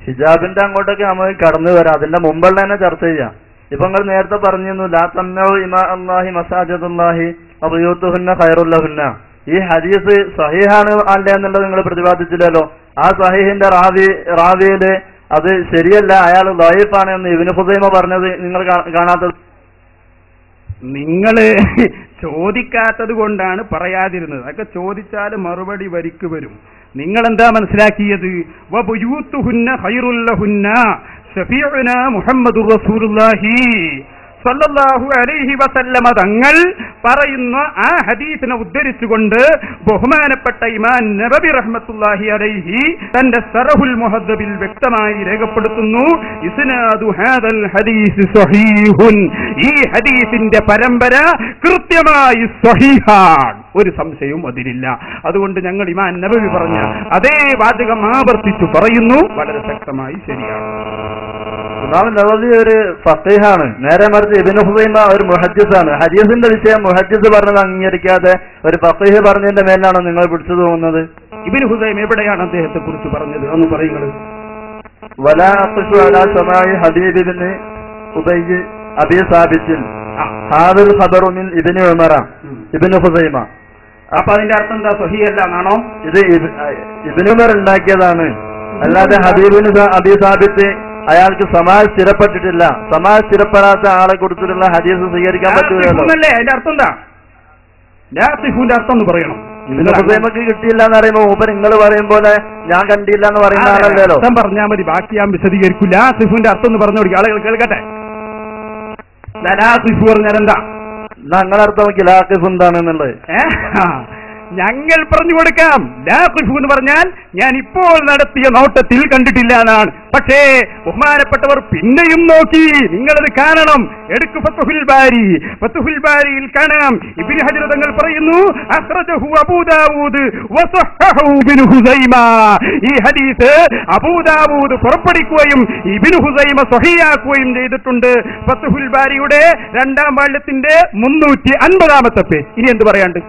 ഹിജാബിന്റെ അങ്ങോട്ടൊക്കെ നമുക്ക് കടന്നു വരാം. അതിന്റെ മുമ്പുള്ള തന്നെ ചർച്ച ചെയ്യാം. ഇപ്പൊ നിങ്ങൾ നേരത്തെ പറഞ്ഞിരുന്നു ലാ തംനഉ ഇമാ അല്ലാഹി മസാജിദുല്ലാഹി വബുയൂതുഹുന്ന ഖൈറുല്ലഹുന്ന. ഈ ഹദീസ് സഹീഹാണ് അല്ല എന്നുള്ളത് നിങ്ങൾ പ്രതിപാദിച്ചില്ലല്ലോ. ആ സഹീഹിന്റെ റാവിയില് അത് ശരിയല്ല, അയാൾ ദഈഫാണ് എന്ന് ഇബ്നു ഖുസൈമ പറഞ്ഞത് നിങ്ങൾ കാണാത്തത്? നിങ്ങള് ചോദിക്കാത്തത് കൊണ്ടാണ് പറയാതിരുന്നത്. അതൊക്കെ ചോദിച്ചാൽ മറുപടി വരിക്ക് വരും. നിങ്ങളെന്താ മനസ്സിലാക്കിയത്? വബുയൂതുഹുന്ന ഖൈറുല്ലഹുന്ന ശഫീഉനാ മുഹമ്മദുർ റസൂലുള്ളാഹി സല്ലല്ലാഹു അലൈഹി വസല്ലമ തങ്ങൾ പറയുന്ന ആ ഹദീസിനെ ഉദ്ധരിച്ചുകൊണ്ട് ബഹുമാനപ്പെട്ട ഇമാം നബവി റഹ്മത്തുള്ളാഹി അലൈഹി തന്റെ സറഹുൽ മുഹദ്ദബിൽ വ്യക്തമായി രേഖപ്പെടുത്തുന്നു, ഇസ്നാദു ഹാദൽ ഹദീസ് സ്വഹീഹുൻ. ഈ ഹദീസിന്റെ പരമ്പര കൃത്യമായി സ്വഹീഹാണ്, ഒരു സംശയവും അതിലില്ല. അതുകൊണ്ട് ഞങ്ങൾ ഇമാം നബവി പറഞ്ഞ അതേ വാചകം ആവർത്തിച്ചു പറയുന്നു, വളരെ ശക്തമായി ശരിയാണ്. ഇമാം നവവി ഒരു ഫഖീഹാണ്, നേരെ മറിച്ച് ഇബ്നു ഖുസൈമ ഒരു മുഹദ്ദിസാണ്. ഹദീസിന്റെ വിഷയം മുഹദ്ദിസ് പറഞ്ഞത് അംഗീകരിക്കാതെ ഒരു ഫഖീഹ് പറഞ്ഞതിന്റെ മേലാണോ നിങ്ങൾ പിടിച്ചു തോന്നുന്നത്? ഇബ്നു ഖുസൈമ എവിടെയാണ് അദ്ദേഹത്തെ കുറിച്ച് പറഞ്ഞത് ഒന്ന് പറയുന്നത്? വലാ അഖ്സു അലാ സമാഇ ഹബീബ് ഇബ്നു ഉബയ്യ് അബീ സാബിത്തിൻ ഹാദൽ ഖബറു മിൻ ഇബ്നു ഉമറ ഇബ്നു ഖുസൈമ. അപ്പൊ അതിന്റെ അർത്ഥം എന്താ? സ്വഹീഹല്ല എന്നാണോ? ഇത് ഇബ്നു ഉമർ ഉണ്ടാക്കിയതാണ്, അല്ലാതെ ഹബീബിന് അബീ സാബിത്ത് അയാൾക്ക് സമാജ് സ്ഥിരപ്പെട്ടിട്ടില്ല. സമാജ് സ്ഥിരപ്പെടാത്ത ആളെ കുറിച്ചിട്ടുള്ള ഹദീസ് സ്വീകരിക്കാൻ പറ്റൂലല്ലോ. അതിന്റെ അർത്ഥം എന്താ? ലാസിഫുന്റെ അർത്ഥം എന്ന് പറയണം. ഇബ്നു ഖുസൈമക്ക് കിട്ടിയില്ല എന്ന് പറയുമ്പോ മൂപ്പർ നിങ്ങൾ പറയും പോലെ ഞാൻ കണ്ടില്ല എന്ന് പറയുന്ന ആളല്ലല്ലോ. അർത്ഥം പറഞ്ഞാൽ മതി, ബാക്കി ഞാൻ വിശദീകരിക്കും. ലാസിഫുന്റെ അർത്ഥം എന്ന് പറഞ്ഞു കൊടുക്കുക, ആളുകൾ കേൾക്കട്ടെ. ലാസിഫ് പറഞ്ഞാൽ എന്താ? ഞങ്ങളർത്ഥം നോക്കി ലാഖിഫ് എന്താണെന്നുള്ളത് ഞങ്ങൾ പറഞ്ഞു കൊടുക്കാം. ലാഖിഫ് എന്ന് പറഞ്ഞാൽ ഞാൻ ഇപ്പോൾ നടത്തിയ നോട്ടത്തിൽ കണ്ടിട്ടില്ല എന്നാണ്. പക്ഷേ ബഹുമാനപ്പെട്ടവർ പിന്നെയും നോക്കി, നിങ്ങളത് കാണണം. എടുക്കു ഫത്ഹുൽ ബാരി. ഫത്ഹുൽ ബാരിയിൽ കാണാം ഇബ്നു ഹജർ തങ്ങൾ പറയുന്നു, അഖ്റജഹു അബൂ ദാവൂദ് വസഹഹു ഇബ്നു ഹുസൈമ. ഈ ഹദീസ് അബൂ ദാവൂദ് പുറപ്പെടുവിക്കുകയും ഇബ്നു ഹുസൈമ സ്വഹീഹാക്കുകയും ചെയ്തിട്ടുണ്ട്. ഫത്ഹുൽ ബാരിയുടെ 2-ാം വാള്യത്തിന്റെ 350-ാമത്തെ പേജ്. ഇനി എന്ത് പറയാണ്ട്?